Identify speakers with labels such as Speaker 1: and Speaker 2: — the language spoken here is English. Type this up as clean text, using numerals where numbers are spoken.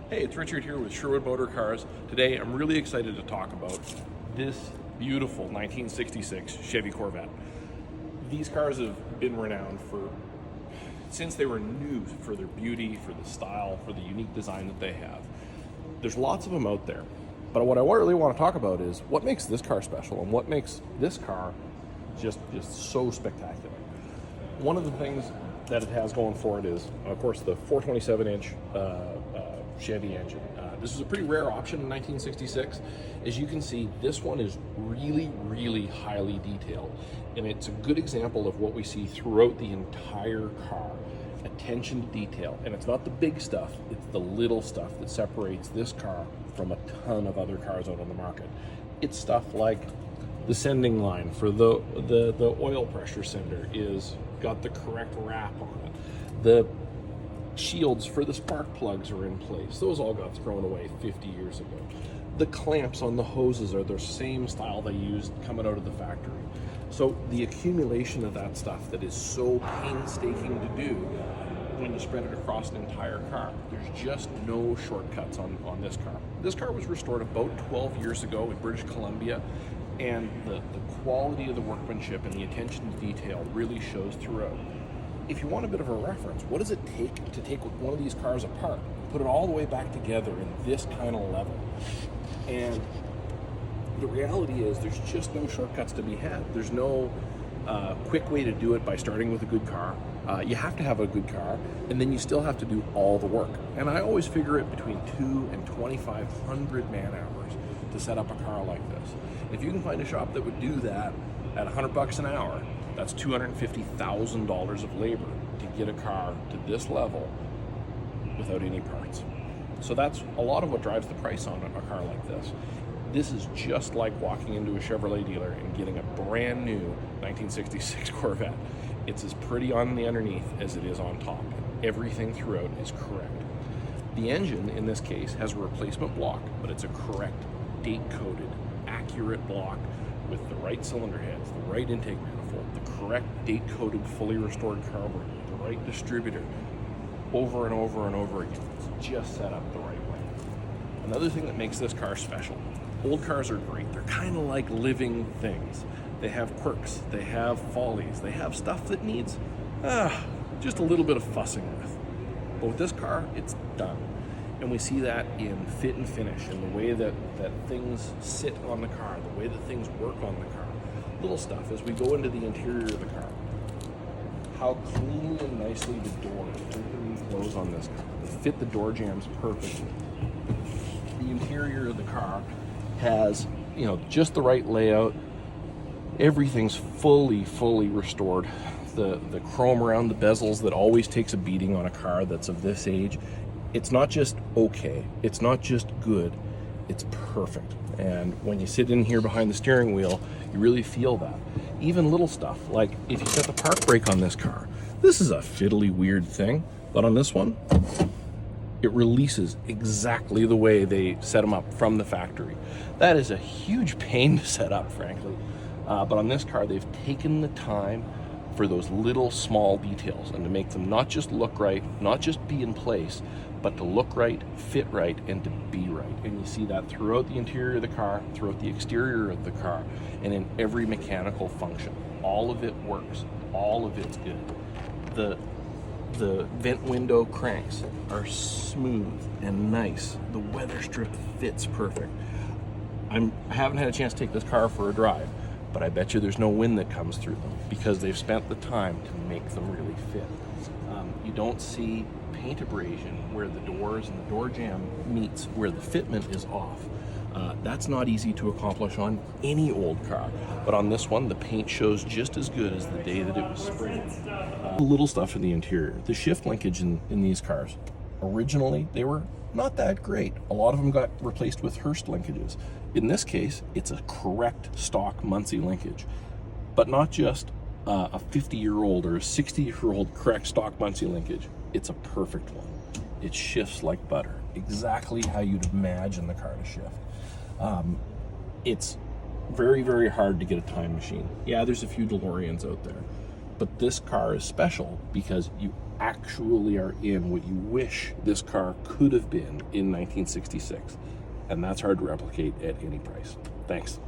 Speaker 1: Hey, it's Richard here with Sherwood Motor Cars. Today I'm really excited to talk about this beautiful 1966 Chevy Corvette. These cars have been renowned since they were new, for their beauty, for the style, for the unique design that they have. There's lots of them out there, but what I really want to talk about is what makes this car special and what makes this car just so spectacular. One of the things that it has going for it is, of course, the 427-inch Chevy engine. This was a pretty rare option in 1966. As you can see, this one is really highly detailed, and it's a good example of what we see throughout the entire car. Attention to detail, and it's not the big stuff, it's the little stuff that separates this car from a ton of other cars out on the market. It's stuff like the sending line for the oil pressure sender is got the correct wrap on it. The shields for the spark plugs are in place. Those all got thrown away 50 years ago. The clamps on the hoses are the same style they used coming out of the factory. So the accumulation of that stuff that is so painstaking to do when you spread it across an entire car, there's just no shortcuts on this car. This car was restored about 12 years ago in British Columbia, and the quality of the workmanship and the attention to detail really shows throughout. If you want a bit of a reference, what does it take to take one of these cars apart, put it all the way back together in this kind of level? And the reality is there's just no shortcuts to be had. There's no quick way to do it by starting with a good car. You have to have a good car, and then you still have to do all the work. And I always figure it between 2,000 and 2,500 man hours to set up a car like this. If you can find a shop that would do that at $100 an hour, that's $250,000 of labor to get a car to this level without any parts. So that's a lot of what drives the price on a car like this. This is just like walking into a Chevrolet dealer and getting a brand new 1966 Corvette. It's as pretty on the underneath as it is on top. Everything throughout is correct. The engine, in this case, has a replacement block, but it's a correct, date-coded, accurate block with the right cylinder heads, the right intake manifold, the correct date-coded, fully restored carburetor, the right distributor, over and over and over again. It's just set up the right way. Another thing that makes this car special, old cars are great. They're kind of like living things. They have quirks, they have follies, they have stuff that needs just a little bit of fussing with. But with this car, it's done. And we see that in fit and finish, in the way that things sit on the car, the way that things work on the car. Little stuff as we go into the interior of the car. How cleanly and nicely the doors open and close on this car. They fit the door jambs perfectly. The interior of the car has, just the right layout. Everything's fully restored. The chrome around the bezels that always takes a beating on a car that's of this age. It's not just okay, it's not just good, it's perfect. And when you sit in here behind the steering wheel, you really feel that. Even little stuff, like if you set the park brake on this car, this is a fiddly weird thing, but on this one, it releases exactly the way they set them up from the factory. That is a huge pain to set up, frankly. But on this car, they've taken the time for those little small details and to make them not just look right, not just be in place, but to look right, fit right, and to be right. And you see that throughout the interior of the car, throughout the exterior of the car, and in every mechanical function. All of it works. All of it's good. The vent window cranks are smooth and nice. The weather strip fits perfect. I haven't had a chance to take this car for a drive, but I bet you there's no wind that comes through them because they've spent the time to make them really fit. You don't see paint abrasion where the doors and the door jamb meets, where the fitment is off. That's not easy to accomplish on any old car, but on this one, the paint shows just as good as the day that it was sprayed. Little stuff in the interior. The shift linkage in these cars, originally, they were not that great. A lot of them got replaced with Hurst linkages. In this case, it's a correct stock Muncie linkage, but not just a 50-year-old or a 60-year-old correct stock Muncie linkage. It's a perfect one. It shifts like butter, exactly how you'd imagine the car to shift. It's very hard to get a time machine. Yeah, there's a few DeLoreans out there, but this car is special because you actually are in what you wish this car could have been in 1966. And that's hard to replicate at any price. Thanks.